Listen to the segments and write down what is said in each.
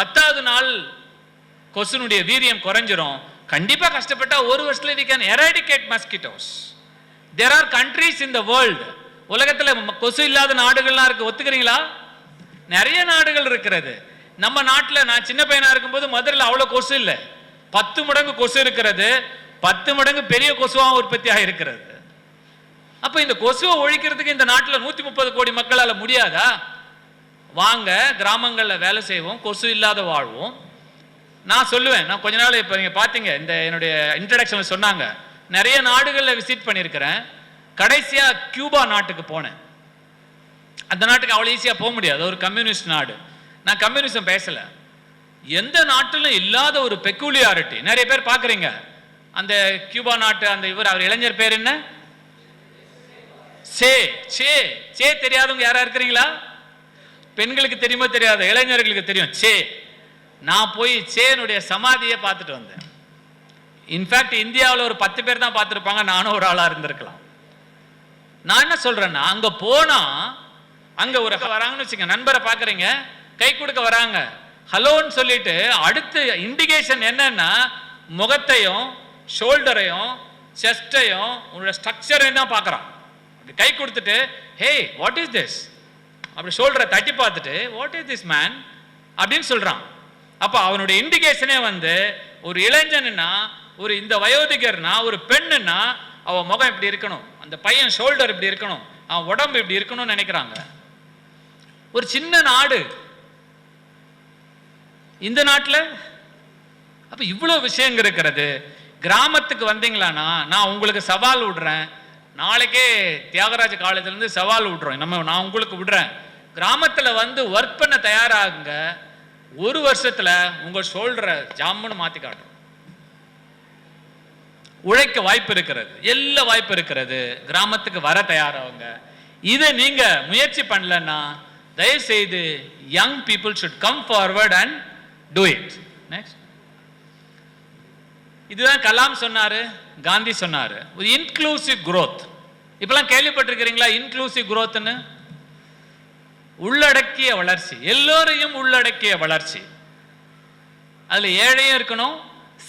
10வது நாள் கொசுனுடைய வீரியம் குறைஞ்சிரும். கண்டிப்பா கஷ்டப்பட்டா ஒரு வருஷத்துல we can eradicate mosquitoes. There are countries in the world, உலகத்துல கொசு இல்லாத நாடுகள்லாம் இருக்கு. ஒத்துக்கிறீங்களா? நிறைய நாடுகள் இருக்கிறது. நம்ம நாட்டில் நான் சின்ன பையனா இருக்கும்போது மதுரையில் அவ்வளோ கொசு இல்லை. 10 மடங்கு கொசு இருக்கிறது. 10 மடங்கு பெரிய கொசுவாக உற்பத்தியாக இருக்கிறது. அப்போ இந்த கொசுவை ஒழிக்கிறதுக்கு இந்த நாட்டில் 130 கோடி மக்களால் முடியாதா? வாங்க கிராமங்களில் வேலை செய்வோம், கொசு இல்லாத வாழ்வோம். நான் சொல்லுவேன், நான் கொஞ்ச நாள் இப்போ நீங்கள் பார்த்தீங்க இந்த என்னுடைய இன்ட்ரடக்ஷனில் சொன்னாங்க, நிறைய நாடுகளில் விசிட் பண்ணியிருக்கிறேன். கடைசியாக கியூபா நாட்டுக்கு போனேன். அந்த நாட்டுக்கு அவ்வளோ ஈஸியாக போக முடியாது, ஒரு கம்யூனிஸ்ட் நாடு. நான் கம்யூனிசம் பேசலை. எந்த நாட்டிலும் இல்லாத ஒரு பெக்குலியாரிட்டி நிறைய பேர் பார்க்குறீங்க. அந்த கியூபா நாட்டு அந்த அவர் இளைஞர் பேர் என்ன? சே சே சே தெரியாதவங்க யாரா இருக்கிறீங்களா? பெண்களுக்கு தெரியுமோ தெரியாது, இளைஞர்களுக்கு தெரியும் சே. நான் போய் சேனுடைய சமாதியை பார்த்துட்டு வந்தேன். இன்ஃபேக்ட் இந்தியாவில் ஒரு 10 பேர் தான் பார்த்துருப்பாங்க, நானும் ஒரு ஆளாக இருந்திருக்கலாம். நான் என்ன சொல்றேன்னா, அங்கே போனால் அங்கே ஒரு வராங்கன்னு வச்சுங்க, நண்பரை பார்க்குறீங்க, கை கொடுக்க வராங்க, ஹலோன்னு சொல்லிட்டு அடுத்த இண்டிகேஷன் என்னன்னா முகத்தையும் ஷோல்டரையும் செஸ்டையும் உன்னோட ஸ்ட்ரக்சரையும் தான் பார்க்குறான். கை கொடுத்துட்டு ஹே வாட் இஸ் திஸ் அப்படி ஷோல்டரை தட்டி பார்த்துட்டு வாட் இஸ் திஸ் மேன் அப்படின்னு சொல்றான். அப்போ அவனுடைய இண்டிகேஷனே வந்து ஒரு இளைஞன்னா, ஒரு இந்த வயோதிகர்னா, ஒரு பெண்ணுன்னா அவன் முகம் இப்படி இருக்கணும், அந்த பையன் ஷோல்டர் இப்படி இருக்கணும், அவன் உடம்பு இப்படி இருக்கணும்னு நினைக்கிறாங்க. ஒரு சின்ன நாடு இந்த நாட்டில். அப்ப இவ்வளவு விஷயங்கள் இருக்கிறது. கிராமத்துக்கு வந்தீங்களானா நான் உங்களுக்கு சவால் விடுறேன். நாளைக்கே தியாகராஜ காலேஜ்லேருந்து சவால் விடுறோம், நான் உங்களுக்கு விடுறேன். கிராமத்தில் வந்து ஒர்க் பண்ண தயாராகுங்க. ஒரு வருஷத்துல உங்க ஷோல்டரை ஜாமுன்னு மாத்தி காட்டும். உழைக்க வாய்ப்பு இருக்கிறது, எல்லா வாய்ப்பு இருக்கிறது. கிராமத்துக்கு வர தயாராகுங்க. இதை நீங்க முயற்சி பண்ணலன்னா தயவு செய்து young people should come forward and do it. Next, இதுதான் கலாம் சொன்னாரு, காந்தி சொன்னாரு, ஒரு இன்க்ளூசிவ் growth. இப்பெல்லாம் கேள்விப்பட்டிருக்கிறீங்களா இன்க்ளூசிவ் growthன்னு? உள்ளடக்கிய வளர்ச்சி, எல்லோரையும் உள்ளடக்கிய வளர்ச்சி. அதுல ஏழையும் இருக்கணும்,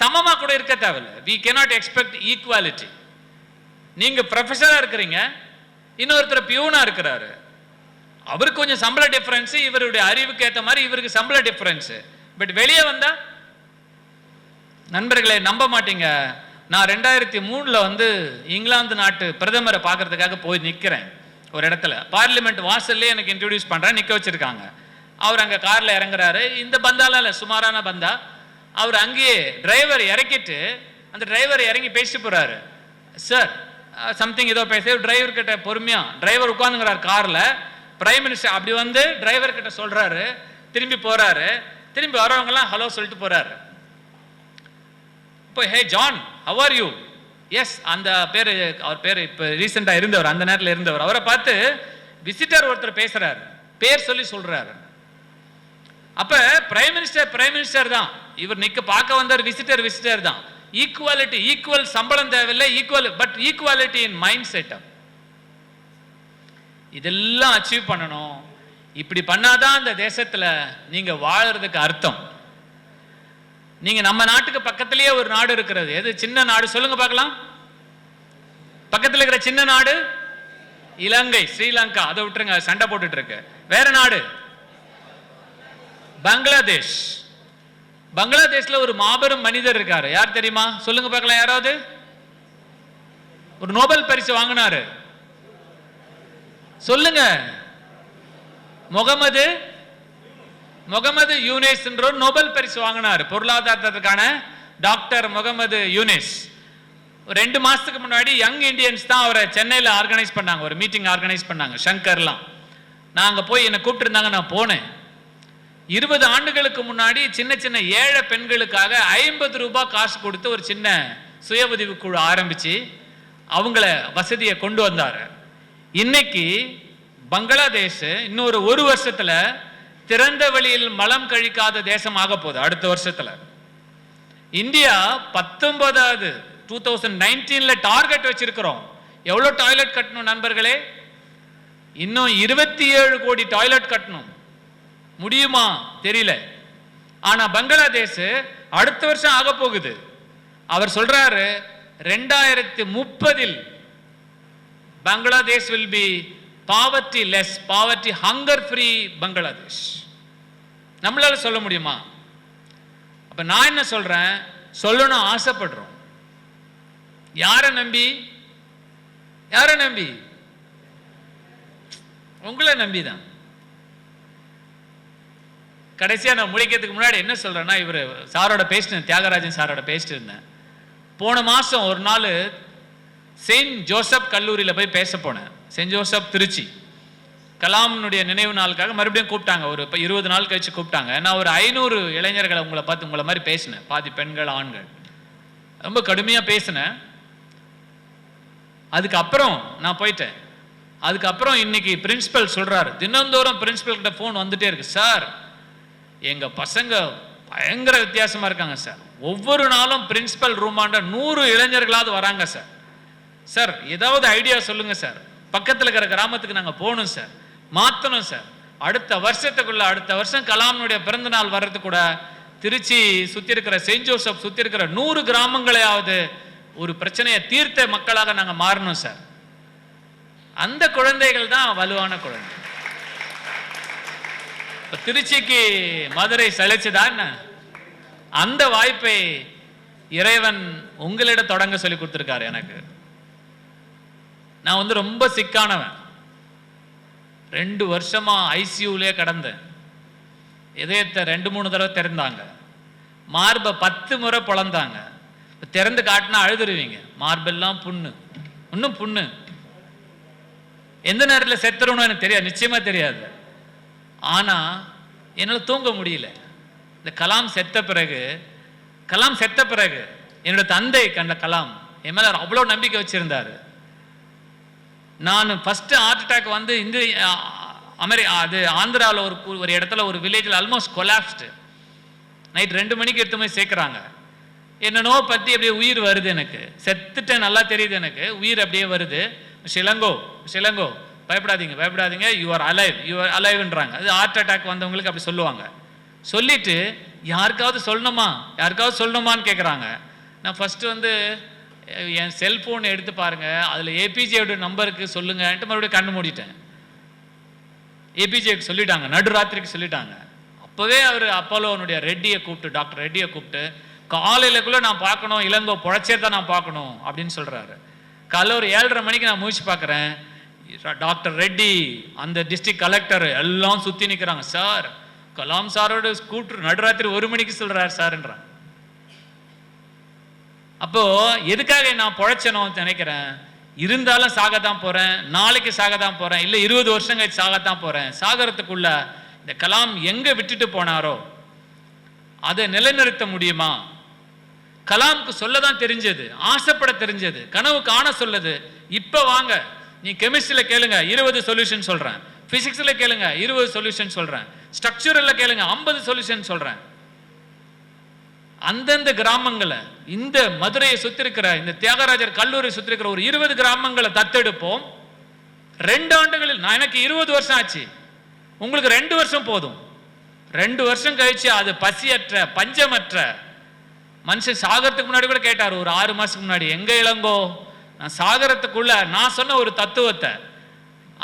சமமா கூட இருக்க தேவையில்லை. we cannot expect equality. நீங்க ப்ரொஃபஸரா இருக்கிறீங்க, இன்னொருத்தர் பியூனா இருக்கிறாரு, அவருக்கு கொஞ்சம் சம்பள டிஃபரன்ஸ், இவருடைய அறிவுக்கு ஏற்ற மாதிரி இவருக்கு சம்பள டிஃபரன்ஸ். பட் வெளியே வந்தா நண்பர்களை நம்ப மாட்டீங்க. நான் 2003 வந்து இங்கிலாந்து நாட்டு பிரதமரை பார்க்கறதுக்காக போய் நிற்கிறேன் ஒரு இடத்துல. பார்லிமெண்ட் வாசல்லே எனக்கு இன்ட்ரோடியூஸ் பண்ணுறேன், நிற்க வச்சிருக்காங்க. அவர் அங்கே காரில் இறங்குறாரு. இந்த பந்தாலாம் இல்லை, சுமாரான பந்தா. அவர் அங்கேயே டிரைவர் இறக்கிட்டு அந்த டிரைவர் இறங்கி பேசிட்டு போகிறாரு. சார் சம்திங் ஏதோ பேச, டிரைவர் கிட்ட பொறுமையா, டிரைவர் உட்காந்துங்கிறார் காரில். பிரைம் மினிஸ்டர் அப்படி வந்து டிரைவர் கிட்ட சொல்கிறாரு, திரும்பி போகிறாரு. திரும்பி வரவங்கலாம் ஹலோ சொல்லிட்டு போகிறாரு. இப்போ hey John how are you? Yes, அந்த பேர், அவர் பேர் இப்போ ரீசெண்டாக இருந்தவர், அந்த நேரத்தில் இருந்தவர். அவரை பார்த்து விசிட்டர் ஒருத்தர் பேசுறாரு, பேர் சொல்லி சொல்றாரு. அப்ப பிரைம் மினிஸ்டர் தான் இவர், நிக்க பார்க்க வந்தார், விசிட்டர் தான். ஈக்குவாலிட்டி, ஈக்குவல் சம்பளம் தேவையில்லை, equal, but equality in mind setup. இதெல்லாம் அச்சீவ் பண்ணணும். இப்படி பண்ணாதான் அந்த தேசத்துல நீங்க வாழறதுக்கு அர்த்தம். நீங்க நம்ம நாட்டுக்கு பக்கத்திலேயே ஒரு நாடு இருக்கிறது. எது சின்ன நாடு சொல்லுங்க பார்க்கலாம்? பக்கத்தில் இருக்கிற சின்ன நாடு இலங்கை, ஸ்ரீலங்கா, அதை விட்டுருங்க, சண்டை போட்டுட்டு இருக்கு. வேற நாடு பங்களாதேஷ். பங்களாதேஷ்ல ஒரு மாபெரும் மனிதர் இருக்காரு, யார் தெரியுமா? சொல்லுங்க பார்க்கலாம் யாராவது. ஒரு நோபல் பரிசு வாங்கினாரு, சொல்லுங்க. முகமது யூனிஸ் என்ற நோபல் பரிசு வாங்கினார் பொருளாதாரத்துக்கான. டாக்டர் முகமது யூனிஸ் 2 மாசத்துக்கு முன்னாடி யங் இண்டியன்ஸ் தான் அவரை சென்னையில் ஆர்கனைஸ் பண்ணாங்க, ஒரு மீட்டிங் ஆர்கனைஸ் பண்ணாங்க, சங்கர்லாம். நான் அங்கே போய் என்னை கூப்பிட்டுருந்தாங்க, நான் போனேன். 20 ஆண்டுகளுக்கு முன்னாடி சின்ன சின்ன ஏழை பெண்களுக்காக 50 ரூபாய் காசு கொடுத்து ஒரு சின்ன சுய உதவி குழு ஆரம்பிச்சு அவங்கள வசதியை கொண்டு வந்தார். இன்னைக்கு பங்களாதேஷ் இன்னொரு 1 வருஷத்துல திறந்த வெளியில் மலம் கழிக்காத தேசமாக போகுது. அடுத்த வருஷத்துல இந்தியா 19வது 2019 டார்கெட் வச்சிருக்கிறோம். எவ்வளவு டாய்லெட் கட்டணும் நண்பர்களே? இன்னும் 27 கோடி டாய்லெட் கட்டணும். முடியுமா தெரியல. ஆனா பங்களாதேஷ் அடுத்த வருஷம் ஆக போகுது. அவர் சொல்றாரு 2030 Bangladesh will be poverty less, poverty hunger free Bangladesh. நம்மளால சொல்ல முடியுமா? அப்ப நான் என்ன சொல்றேன், சொல்லணும் ஆசைப்படுறோம். யாரை நம்பி? யாரை நம்பி? உங்களை நம்பிதான். கடைசியா நான் முடிக்கிறதுக்கு முன்னாடி என்ன சொல்றேன்னா, இவர் சாரோட பேசினேன், தியாகராஜன் சாரோட பேசிட்டு இருந்தேன். போன மாசம் ஒரு நாள் செயின்ட் ஜோசப் கல்லூரியில் போய் பேச போனேன். Saint Joseph Trichy. கலாம்னுடைய நினைவு நாளுக்காக மறுபடியும் கூப்பிட்டாங்க. ஒரு 20 நாள் கழிச்சு கூப்பிட்டாங்க. நான் ஒரு 500 இளைஞர்களை உங்களை பார்த்து உங்களை மாதிரி பேசினேன். பாதி பெண்கள் ஆண்கள். ரொம்ப கடுமையாக பேசினேன். அதுக்கப்புறம் நான் போயிட்டேன். அதுக்கப்புறம் இன்னைக்கு பிரின்சிபல் சொல்றாரு, தினந்தோறும் பிரின்சிபல் கிட்ட ஃபோன் வந்துட்டே இருக்கு, சார் எங்க பசங்க பயங்கர வித்தியாசமா இருக்காங்க சார், ஒவ்வொரு நாளும் பிரின்சிபல் ரூமாண்ட 100 இளைஞர்களாவது வராங்க சார், சார் ஏதாவது ஐடியா சொல்லுங்க சார், பக்கத்தில் இருக்கிற கிராமத்துக்கு நாங்கள் போகணும் சார், மாற்றணும் சார், அடுத்த வருஷம் கலாம்னுடைய பிறந்த நாள் வர்றது கூட திருச்சி சுற்றி இருக்கிற செயின்ட் ஜோசப் சுற்றி இருக்கிற 100 கிராமங்களையாவது ஒரு பிரச்சனையை தீர்த்த மக்களாக நாங்கள் மாறணும் சார். அந்த குழந்தைகள் தான் வலுவான குழந்தை. திருச்சிக்கு மதுரை சளைச்சுதான். அந்த வாய்ப்பை இறைவன் உங்களிடம் தொடங்க சொல்லி கொடுத்திருக்காரு எனக்கு. நான் ரொம்ப சிக்கானவன். 2 வருஷமா ஐசியூலே கடந்தேன். இதயத்தை 2-3 தடவை திறந்தாங்க, மார்பை 10 முறை பொழந்தாங்க. திறந்து காட்டினா அழுதுருவீங்க, மார்பெல்லாம் புண்ணு, இன்னும் புண்ணு. எந்த நேரத்தில் செத்துறோன்னு எனக்கு தெரியாது, நிச்சயமா தெரியாது. ஆனா என்னால் தூங்க முடியல. இந்த கலாம் செத்த பிறகு என்னோட தந்தை கண்ட கலாம் என் மேல அவ்வளோ நம்பிக்கை வச்சிருந்தாரு. நான் ஃபர்ஸ்ட் ஹார்ட் அட்டாக் வந்து அது ஆந்திராவில் ஒரு இடத்துல ஒரு வில்லேஜில் ஆல்மோஸ்ட் கொலாப்ஸ்டு. நைட் 2 மணிக்கு எடுத்து போய் சேர்க்குறாங்க. என்னன்னோ பற்றி அப்படியே உயிர் வருது, எனக்கு செத்துட்டேன் நல்லா தெரியுது, எனக்கு உயிர் அப்படியே வருது. ஷிலங்கோ பயப்படாதீங்க, யூ ஆர் அலைவ்ன்றாங்க. அது ஹார்ட் அட்டாக் வந்தவங்களுக்கு அப்படி சொல்லுவாங்க. சொல்லிட்டு யாருக்காவது சொல்லணுமான்னு கேட்குறாங்க. நான் ஃபஸ்ட்டு என் செல்ஃபோன் எடுத்து பாருங்க, அதில் ஏபிஜேயோட நம்பருக்கு சொல்லுங்கன்ட்டு மறுபடியும் கண்ணு மூடிட்டேன். ஏபிஜேக்கு சொல்லிட்டாங்க, நடுராத்திரிக்கு சொல்லிட்டாங்க. அப்போவே அவர் அப்போலோனுடைய டாக்டர் ரெட்டியை கூப்பிட்டு காலையிலக்குள்ளே நான் பார்க்கணும், இளங்கோ பொழைச்சே தான் நான் பார்க்கணும் அப்படின்னு சொல்கிறாரு. காலைல ஒரு 7:30 மணிக்கு நான் முயற்சி பார்க்குறேன். டாக்டர் ரெட்டி, அந்த டிஸ்ட்ரிக்ட் கலெக்டர் எல்லாம் சுற்றி நிற்கிறாங்க. சார் கலாம் சாரோட கூப்பிட்டு நடுராத்திரி 1 மணிக்கு சொல்கிறார் சார்ன்றாங்க. அப்போ எதுக்காக நான் பொழைச்சனும் நினைக்கிறேன், இருந்தாலும் சாகத்தான் போகிறேன், நாளைக்கு சாகத்தான் போகிறேன், இல்லை 20 வருஷம் கழிச்சு சாகத்தான் போகிறேன். சாகரத்துக்குள்ள இந்த கலாம் எங்கே விட்டுட்டு போனாரோ அதை நிலைநிறுத்த முடியுமா? கலாமுக்கு சொல்லதான் தெரிஞ்சது, ஆசைப்பட தெரிஞ்சது, கனவு காண சொல்லுது. இப்போ வாங்க, நீ கெமிஸ்ட்ரியில் கேளுங்க 20 சொல்யூஷன் சொல்கிறேன், ஃபிசிக்ஸில் கேளுங்க 20 சொல்யூஷன் சொல்கிறேன், ஸ்ட்ரக்சரில் கேளுங்க 50 சொல்யூஷன் சொல்கிறேன். அந்தந்த கிராமங்களை, இந்த மதுரையை சுற்றி இருக்கிற, இந்த தியாகராஜர் கல்லூரியை சுற்றி இருக்கிற ஒரு 20 கிராமங்களை தத்தெடுப்போம். 2 ஆண்டுகளில், நான் எனக்கு 20 வருஷம் ஆச்சு, உங்களுக்கு 2 வருஷம் போதும். 2 வருஷம் கழிச்சு அது பசியற்ற பஞ்சமற்ற மனுஷன் சாகரத்துக்கு முன்னாடி கூட கேட்டார், ஒரு 6 மாசத்துக்கு முன்னாடி, எங்க இளங்கோ நான் சாகரத்துக்குள்ள நான் சொன்ன ஒரு தத்துவத்தை,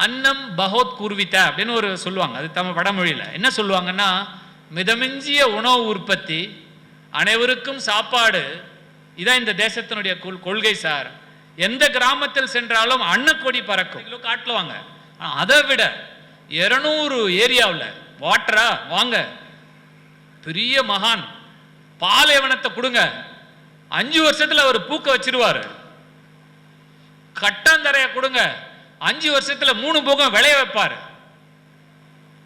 அன்னம் பகோத் கூர்வித்த அப்படின்னு ஒரு சொல்லுவாங்க. அது தமிழ் வடமொழியில் என்ன சொல்லுவாங்கன்னா, மிதமிஞ்சிய உணவு உற்பத்தி, அனைவருக்கும் சாப்பாடு, இதான் இந்த தேசத்தினுடைய கொள்கை சார். எந்த கிராமத்தில் சென்றாலும் அன்னக்கொடி பறக்கும் காட்டுவாங்க. அதை விட 200 ஏரியாவில் வாட்டரா வாங்க, பெரிய மகான் பாலைவனத்தை கொடுங்க, 5 வருஷத்துல அவர் பூக்க வச்சிருவாரு. கட்டாந்தரைய கொடுங்க, 5 வருஷத்துல 3 பூக்கம் விளைய வைப்பாரு.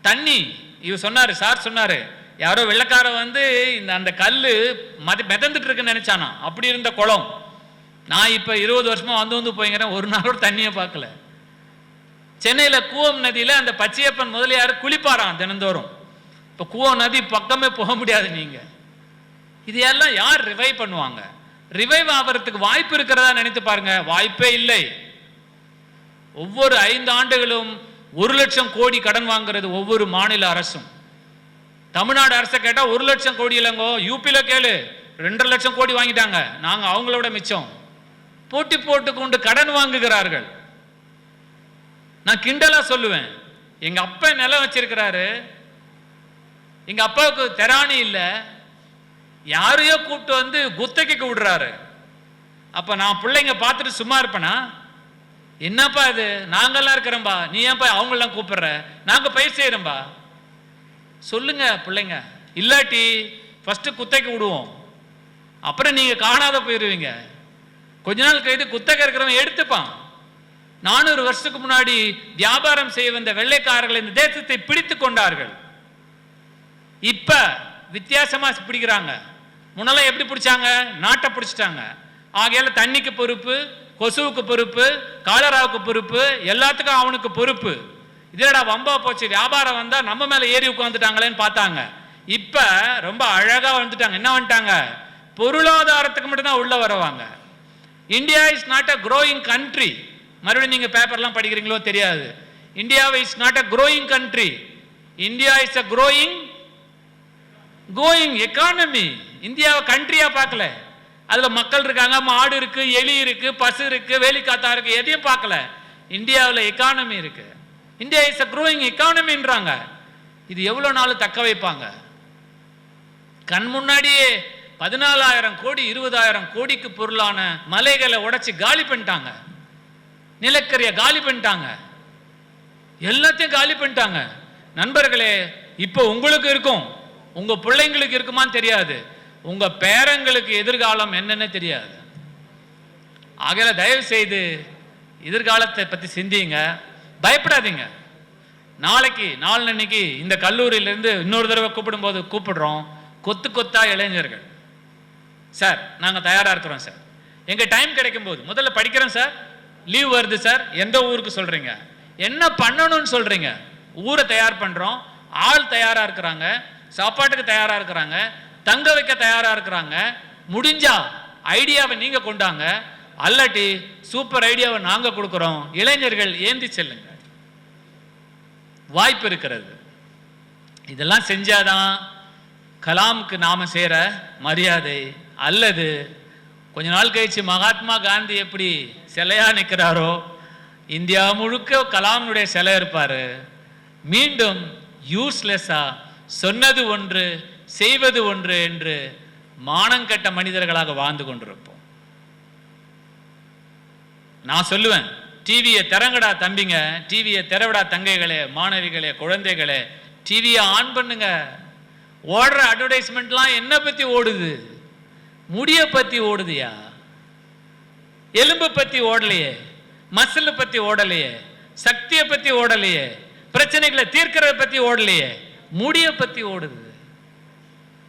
தண்ணி இவர் சொன்னாரு, சார் சொன்னாரு, யாரோ வெள்ளக்கார இந்த அந்த கல்லு மிதந்துட்டு இருக்குன்னு நினைச்சானா, அப்படி இருந்த குளம். நான் இப்ப 20 வருஷமா வந்து போய்கிறேன், ஒரு நாளோட தண்ணியை பார்க்கல. சென்னையில கூவம் நதியில அந்த பச்சையப்பன் முதலியார் குளிப்பாராம் தினந்தோறும். இப்ப கூவம் நதி பக்கமே போக முடியாது. நீங்க இதையெல்லாம் யார் ரிவைவ் பண்ணுவாங்க? ரிவைவ் ஆகிறதுக்கு வாய்ப்பு இருக்கிறதா நினைத்து பாருங்க, வாய்ப்பே இல்லை. ஒவ்வொரு 5 ஆண்டுகளும் 1 லட்சம் கோடி கடன் வாங்குறது ஒவ்வொரு மாநில அரசும். தமிழ்நாடு அரசை கேட்டா 1 லட்சம் கோடி இல்லைங்கோ, யூபியில கேளு 2.5 லட்சம் கோடி வாங்கிட்டாங்க. நாங்க அவங்களோட மிச்சம். போட்டி போட்டு கொண்டு கடன் வாங்குகிறார்கள். நான் கிண்டலா சொல்லுவேன், எங்க அப்பா நிலம் வச்சிருக்கிறாரு, எங்க அப்பாவுக்கு தெராணி இல்ல, யாரையோ கூப்பிட்டு வந்து குத்தகைக்கு விடுறாரு. அப்ப நான் பிள்ளைங்க பார்த்துட்டு சும்மா இருப்பேனா? என்னப்பா இது, நாங்கெல்லாம் இருக்கிறோம்பா, நீ ஏன்பா அவங்களெல்லாம் கூப்பிடுற, நாங்க பயிர் செய்யறோம்பா சொல்லுங்க பிள்ளைங்க. இல்லாட்டி ஃபர்ஸ்ட் குத்தகைக்கு விடுவோம், அப்புறம் நீங்க காணாத போயிருவீங்க. கொஞ்ச நாள் கழித்து குத்தகை இருக்கிறவன் எடுத்துப்பான். 400 வருஷத்துக்கு முன்னாடி வியாபாரம் செய்ய வந்த வெள்ளைக்காரர்கள் இந்த தேசத்தை பிடித்து கொண்டார்கள். இப்ப வித்தியாசமா பிடிக்கிறாங்க. முன்னெல்லாம் எப்படி பிடிச்சாங்க? நாட்டை பிடிச்சிட்டாங்க. ஆகையால தண்ணிக்கு பொறுப்பு, கொசுவுக்கு பொறுப்பு, காலராவுக்கு பொறுப்பு, எல்லாத்துக்கும் அவனுக்கு பொறுப்பு. இதோட வம்பா போச்சு. வியாபாரம் வந்தா நம்ம மேல ஏறி உட்காந்துட்டாங்களேன்னு பார்த்தாங்க. இப்ப ரொம்ப அழகா வந்துட்டாங்க. என்ன வந்துட்டாங்க? பொருளாதாரத்துக்கு மட்டும்தான் உள்ள வருவாங்க. India is not a growing country. மறுபடியும் நீங்க பேப்பர்லாம் படிக்கிறீங்களோ தெரியாது. India is not a growing country. India is a growing economy. இந்தியாவை கண்ட்ரியா பார்க்கல. அதுல மக்கள் இருக்காங்க, மாடு இருக்கு, எலி இருக்கு, பசு இருக்கு, வேலிக்காத்தா இருக்கு, எதையும் பார்க்கல. இந்தியாவில் எக்கானமி இருக்கு. India is a growing எக்கானமின்றாங்க. இது எவ்வளவு நாள் தக்க வைப்பாங்க? கண் முன்னாடியே 14,000 கோடி 20,000 கோடிக்கு பொருளான மலைகளை உடைச்சு காலி பண்ணிட்டாங்க. நிலக்கரியை காலி பண்ணிட்டாங்க. எல்லாத்தையும் காலி பண்ணிட்டாங்க. நண்பர்களே, இப்போ உங்களுக்கு இருக்கும், உங்க பிள்ளைங்களுக்கு இருக்குமான்னு தெரியாது, உங்க பேரங்களுக்கு எதிர்காலம் என்னன்னு தெரியாது. ஆகையால தயவு செய்து எதிர்காலத்தை பத்தி சிந்திங்க, பயப்படாதீங்க. நாளைக்கு நாளன்னைக்கு இந்த கல்லூரியிலிருந்து இன்னொரு தடவை கூப்பிடும்போது கூப்பிடுறோம், கொத்து கொத்தா இளைஞர்கள், சார் நாங்கள் தயாராக இருக்கிறோம் சார், எங்கள் டைம் கிடைக்கும் போது முதல்ல படிக்கிறோம் சார், லீவ் வருது சார், எந்த ஊருக்கு சொல்கிறீங்க, என்ன பண்ணணும்னு சொல்கிறீங்க, ஊரை தயார் பண்ணுறோம், ஆள் தயாராக இருக்கிறாங்க, சாப்பாட்டுக்கு தயாராக இருக்கிறாங்க, தங்க வைக்க தயாராக இருக்கிறாங்க. முடிஞ்சா ஐடியாவை நீங்கள் கொண்டாங்க, அல்லாட்டி சூப்பர் ஐடியாவை நாங்கள் கொடுக்குறோம், இளைஞர்கள் ஏந்தி செல்லுங்க, வாய்ப்பு இருக்கிறது. இதெல்லாம் செஞ்சாதான் கலாமுக்கு நாம சேர மரியாதை. அல்லது கொஞ்ச நாள் கழிச்சு மகாத்மா காந்தி எப்படி சிலையா நிற்கிறாரோ, இந்தியா முழுக்க கலாமுடைய சிலை இருப்பாரு. மீண்டும் யூஸ்லெஸ்ஸா சொன்னது ஒன்று செய்வது ஒன்று என்று மானங்கெட்ட மனிதர்களாக வாழ்ந்து கொண்டிருப்போம். நான் சொல்லுவேன், டிவியை திறங்கடா தம்பிங்க, டிவியை திறவிடா தங்கைகளே, மாணவிகளே, குழந்தைகளே, டிவியை ஆன் பண்ணுங்க. ஓடுற அட்வர்டைஸ்மெண்ட்லாம் என்ன பத்தி ஓடுது? முடிய பத்தி ஓடுதியா? எலும்பு பத்தி ஓடலையே, மசில் பத்தி ஓடலையே, சக்தியை பத்தி ஓடலையே, பிரச்சனைகளை தீர்க்கிறத பத்தி ஓடலையே, முடிய பத்தி ஓடுது.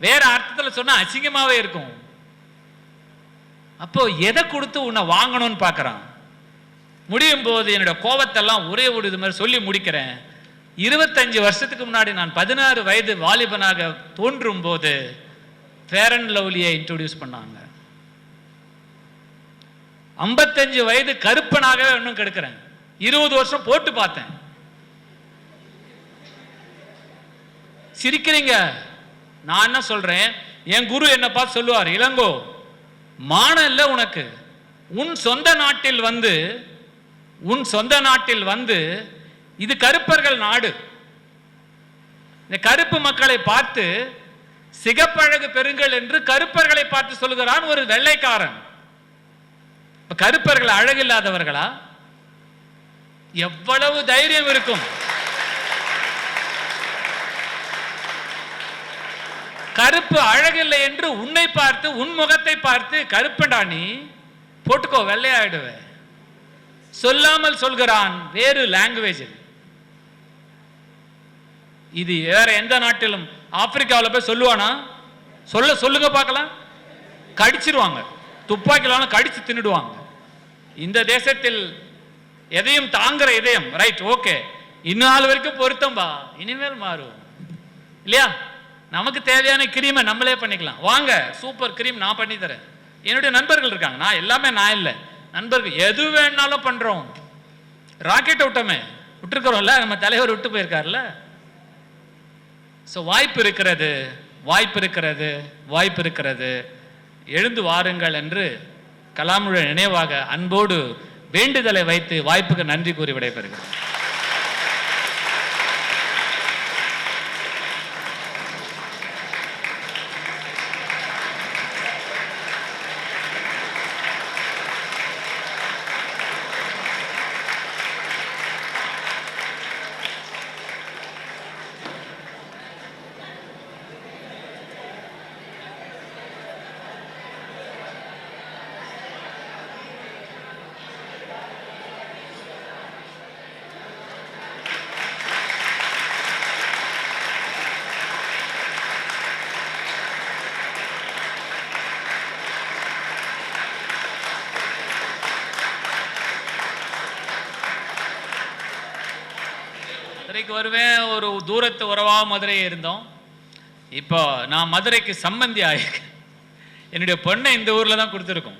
வேற அர்த்தத்தில் சொன்னா அசிங்கமாவே இருக்கும். அப்போ எதை கொடுத்து உன்னை வாங்கணும்னு பார்க்கறான். முடியும் போது என்னோட கோபத்தெல்லாம் ஒரே ஒரு இது மாதிரி சொல்லி முடிக்கிறேன். 25 வருஷத்துக்கு முன்னாடி நான் 16 வயது வாலிபனாக தோன்றும் போது ஃபேர் அண்ட் லவ்லியை இன்ட்ரோடியூஸ் பண்ணாங்க. 55 வயது கருப்பனாகவே இன்னும் கெடுக்கிறேன். 20 வருஷம் போட்டு பார்த்தேன். சிரிக்கிறீங்க. நான் என்ன சொல்றேன், என் குரு என்ன பார்த்து சொல்லுவார், இளங்கோ மானம் இல்லை உனக்கு, உன் சொந்த நாட்டில் வந்து இது கருப்பர்கள் நாடு, இந்த கருப்பு மக்களை பார்த்து சிகப்பழகு பெறுங்கள் என்று கருப்பர்களை பார்த்து சொல்லுகிறான் ஒரு வெள்ளைக்காரன். கருப்பர்கள் அழகில்லாதவர்களா? எவ்வளவு தைரியம் இருக்கும்? கருப்பு அழகில்லை என்று உன்னை பார்த்து, உன் முகத்தை பார்த்து, கருப்பண்டா நீ போட்டுக்கோ வெள்ளையாயிடுவே சொல்லாமல் சொல்கிறான் வேறு லாங்குவேஜில். இது வேற எந்த நாட்டிலும், ஆப்பிரிக்காவில் போய் சொல்லுவானா? சொல்லுங்க பார்க்கலாம். கடிச்சிருவாங்க, துப்பாக்கிலான கடிச்சு தின்னுடுவாங்க. இந்த தேசத்தில் எதையும் தாங்குற இதயம், ரைட், ஓகே, இந்நாள் வரைக்கும் பொருத்தம்பா, இனிமேல் மாறும் இல்லையா? நமக்கு தேவையான கிரீமை நம்மளே பண்ணிக்கலாம். வாங்க, சூப்பர் கிரீம் நான் பண்ணி தரேன். என்னுடைய நண்பர்கள் இருக்காங்க, நான் எல்லாமே நான் இல்லை, நண்பர்கள் எது வேணாலும் பண்றோம். ராக்கெட் விட்டோமே, விட்டுருக்கிறோம்ல, நம்ம தலைவர் விட்டு போயிருக்காருல்ல. ஸோ வாய்ப்பு இருக்கிறது, வாய்ப்பு இருக்கிறது, வாய்ப்பு இருக்கிறது, எழுந்து வாருங்கள் என்று கலாமுடைய நினைவாக அன்போடு வேண்டுதலை வைத்து வாய்ப்புக்கு நன்றி கூறி விடைபெறுகிறேன். மதுரைக்கு வருவேன், ஒரு தூரத்து உறவாக மதுரையே இருந்தோம். இப்போ நான் மதுரைக்கு சம்பந்தி ஆயிருக்கேன். என்னுடைய பொண்ணை இந்த ஊரில் தான் கொடுத்துருக்கோம்.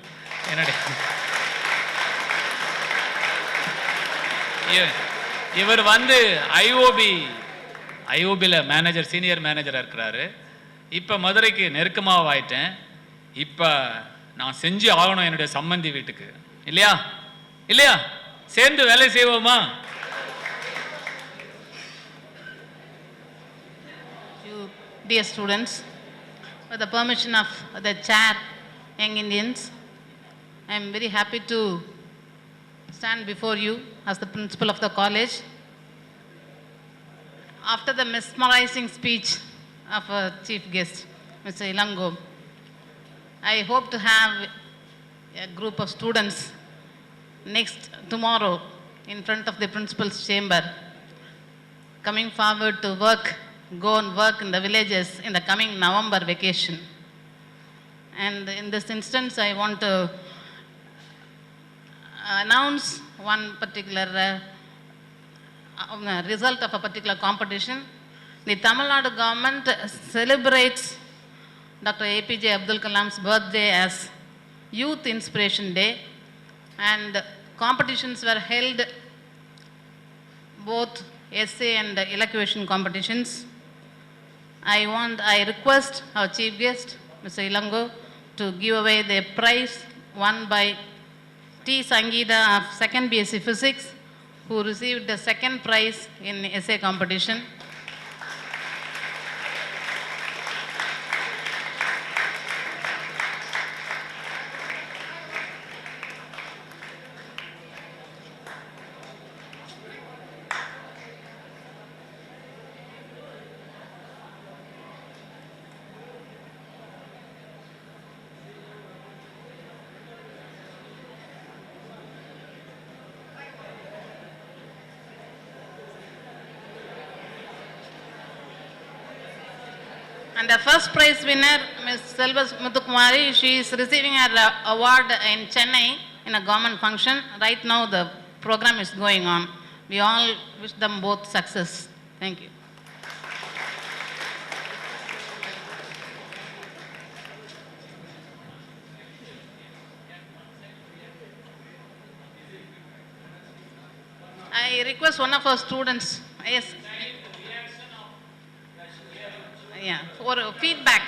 என்னுடைய இவர் வந்து ஐஓபியில் மேனேஜர், சீனியர் மேனேஜராக இருக்கிறாரு. இப்போ மதுரைக்கு நெருக்கமாக ஆயிட்டேன். இப்போ நான் செஞ்சு ஆகணும் என்னுடைய சம்பந்தி வீட்டுக்கு. இல்லையா இல்லையா? சேர்ந்து வேலை செய்வோமா? Dear students, with the permission of the chair, Young Indians, I am very happy to stand before you as the principal of the college. After the mesmerizing speech of our chief guest, Mr. Ilango, I hope to have a group of students tomorrow in front of the principal's chamber, coming forward to go and work in the villages in the coming November vacation. And in this instance, I want to announce one particular result of a particular competition. The Tamil Nadu government celebrates Dr. APJ Abdul Kalam's birthday as Youth Inspiration Day, and competitions were held, both essay and elocution competitions. I request our chief guest, Mr. Ilango, to give away the prize won by T. Sangeeta of 2nd BSc Physics, who received the second prize in essay competition. And the first prize winner, Ms. Selvas Muthukumari, she is receiving her award in Chennai in a government function. Right now the program is going on. We all wish them both success. Thank you. I request one of our students, yes. Yeah, for feedback.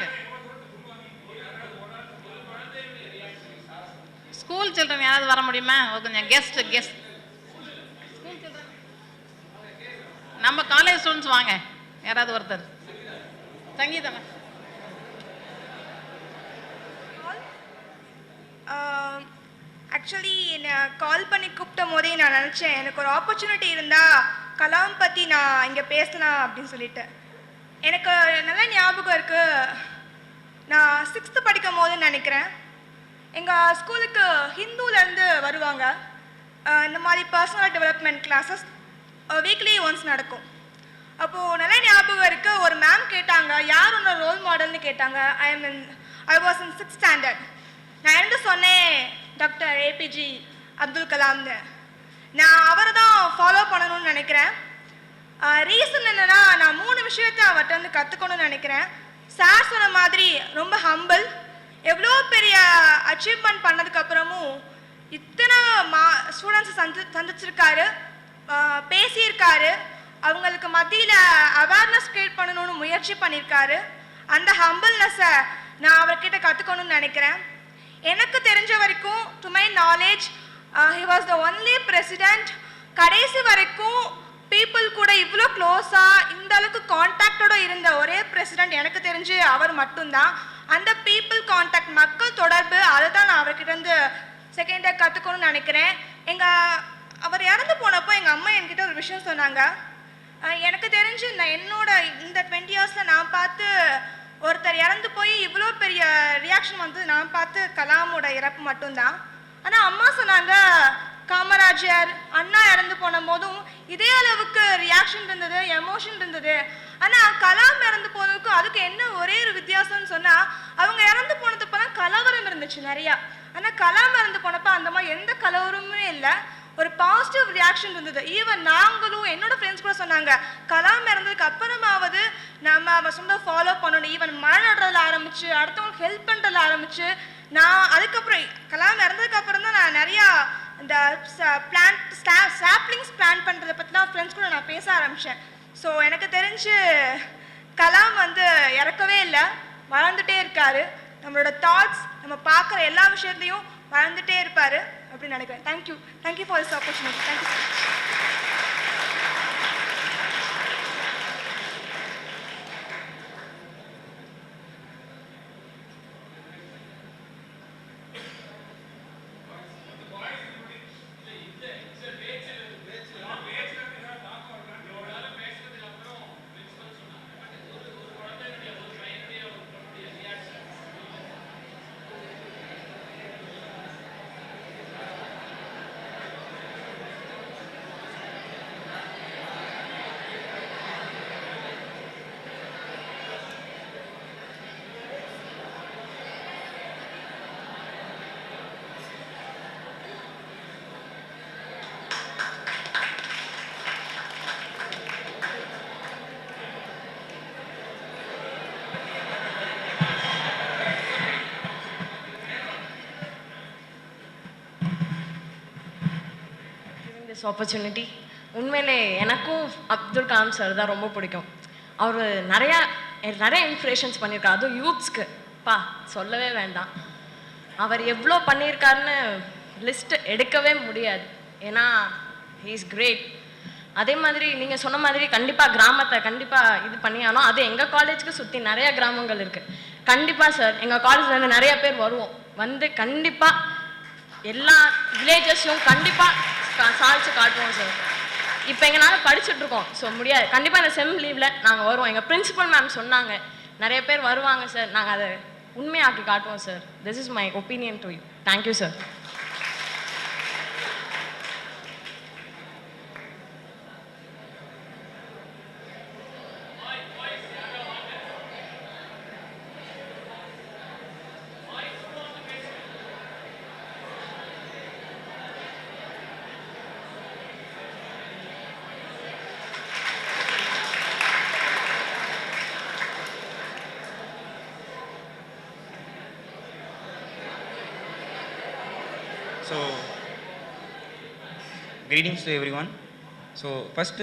School children யாராவது வர முடியுமா? கொஞ்சம் guest school children, நம்ம college students வாங்க, யாராவது ஒருத்தர். சங்கீதம் actually என்னை கால் பண்ணி கூப்பிட்ட போதே நான் நினச்சேன், எனக்கு ஒரு ஆப்பர்ச்சுனிட்டி இருந்தால் கலாம் பற்றி நான் இங்கே பேசலாம் அப்படின்னு சொல்லிட்டு. எனக்கு நல்ல ஞாபகம் இருக்குது, நான் 6th படிக்கும் போதுன்னு நினைக்கிறேன், எங்கள் ஸ்கூலுக்கு ஹிந்துலேருந்து வருவாங்க. இந்த மாதிரி personal development classes weekly once நடக்கும். அப்போது நல்ல ஞாபகம் இருக்குது, ஒரு மேம் கேட்டாங்க, யார் உன்னோட ரோல் மாடல்னு கேட்டாங்க. I was in 6th standard. நான் இருந்து சொன்னேன் டாக்டர் ஏபிஜே அப்துல் கலாம்னு. நான் அவரை தான் ஃபாலோ பண்ணணும்னு நினைக்கிறேன். ரீசன் என்னென்னா, நான் 3 விஷயத்தை அவர்கிட்ட வந்து கற்றுக்கணும்னு நினைக்கிறேன். சார் சொன்ன மாதிரி ரொம்ப ஹம்பிள், எவ்வளோ பெரிய அச்சீவ்மெண்ட் பண்ணதுக்கப்புறமும் இத்தனை ஸ்டூடெண்ட்ஸை சந்திச்சிருக்காரு, பேசியிருக்காரு, அவங்களுக்கு மத்தியில் அவேர்னஸ் க்ரியேட் பண்ணணும்னு முயற்சி பண்ணியிருக்காரு. அந்த ஹம்பிள்னஸை நான் அவர்கிட்ட கற்றுக்கணும்னு நினைக்கிறேன். எனக்கு தெரிஞ்ச வரைக்கும், to my knowledge, he was the only president கடைசி வரைக்கும் பீப்புள் கூட இவ்வளோ க்ளோஸாக இந்த அளவுக்கு கான்டாக்டோட இருந்த ஒரே பிரசிடென்ட் எனக்கு தெரிஞ்சு அவர் மட்டும்தான். அந்த பீப்புள் கான்டாக்ட், மக்கள் தொடர்பு, அதை தான் நான் அவர்கிட்ட இருந்து செகண்டாக கற்றுக்கணும்னு நினைக்கிறேன். அவர் இறந்து போனப்போ எங்கள் அம்மா என்கிட்ட ஒரு விஷயம் சொன்னாங்க. எனக்கு தெரிஞ்சு என்னோட இந்த 20 இயர்ஸில் நான் பார்த்து ஒருத்தர் இறந்து போய் இவ்வளோ பெரிய ரியாக்ஷன் வந்து நான் பார்த்து கலாமோட இறப்பு மட்டும்தான். ஆனால் அம்மா சொன்னாங்க, காமராஜர் அண்ணா இறந்து போன போதும் இதே அளவுக்கு ரியாக்ஷன் இருந்தது, எமோஷன் இருந்தது. ஆனால் கலாம் இறந்து போனதுக்கு அதுக்கு என்ன ஒரே ஒரு வித்தியாசம்னு சொன்னால், அவங்க இறந்து போனதுப்பெல்லாம் கலவரம் இருந்துச்சு நிறையா. ஆனால் கலாம் இறந்து போனப்போ அந்த மாதிரி எந்த கலவரமுமே இல்லை, ஒரு பாசிட்டிவ் ரியாக்ஷன் இருந்தது. ஈவன் நாங்களும் என்னோட ஃப்ரெண்ட்ஸ் கூட சொன்னாங்க, கலாம் இறந்ததுக்கு அப்புறமாவது நம்ம அவன் சொன்ன ஃபாலோ பண்ணணும். ஈவன் மழை நடுறதுல ஆரம்பிச்சு, அடுத்தவங்களுக்கு ஹெல்ப் பண்ணுறதுல ஆரம்பிச்சு, நான் அதுக்கப்புறம் கலாம் இறந்ததுக்கு அப்புறம் தான் நான் நிறையா இந்த சாப்ளிங்ஸ் பிளான் பண்ணுறதை பற்றிலாம் ஃப்ரெண்ட்ஸ் கூட நான் பேச ஆரம்பித்தேன். ஸோ எனக்கு தெரிஞ்சு கலாம் வந்து இறக்கவே இல்லை, வளர்ந்துட்டே இருக்காரு. நம்மளோட தாட்ஸ், நம்ம பார்க்குற எல்லா விஷயத்துலையும் வளர்ந்துட்டே இருப்பார் அப்படின்னு நினைக்கிறேன். Thank you for this opportunity. Thank you so much. This opportunity. உண்மையிலே எனக்கும் அப்துல் கலாம் சார் தான் ரொம்ப பிடிக்கும். அவர் நிறையா இன்ஸ்பிரேஷன்ஸ் பண்ணியிருக்காரு, அதுவும் யூத்ஸ்க்கு சொல்லவே வேண்டாம். அவர் எவ்வளோ பண்ணியிருக்காருன்னு லிஸ்ட் எடுக்கவே முடியாது. ஏன்னா ஹீ இஸ் கிரேட். அதே மாதிரி நீங்கள் சொன்ன மாதிரி கண்டிப்பாக கிராமத்தை கண்டிப்பாக இது பண்ணியானோம். அது எங்கள் காலேஜுக்கு சுற்றி நிறையா கிராமங்கள் இருக்குது. கண்டிப்பாக சார் எங்கள் காலேஜ்லேருந்து நிறைய பேர் வருவோம், வந்து கண்டிப்பாக எல்லா வில்லேஜஸையும் கண்டிப்பாக சாதிச்சு காட்டுவோம் சார். இப்போ எங்களால் படிச்சுட்ருக்கோம், ஸோ முடியாது. கண்டிப்பாக இந்த செம் லீவில் நாங்கள் வருவோம். எங்கள் பிரின்சிபல் மேம் சொன்னாங்க நிறைய பேர் வருவாங்க சார், நாங்கள் அதை உண்மையாக்கி காட்டுவோம் sir. This is my opinion to you. Thank you sir. So, greetings to everyone. So, first,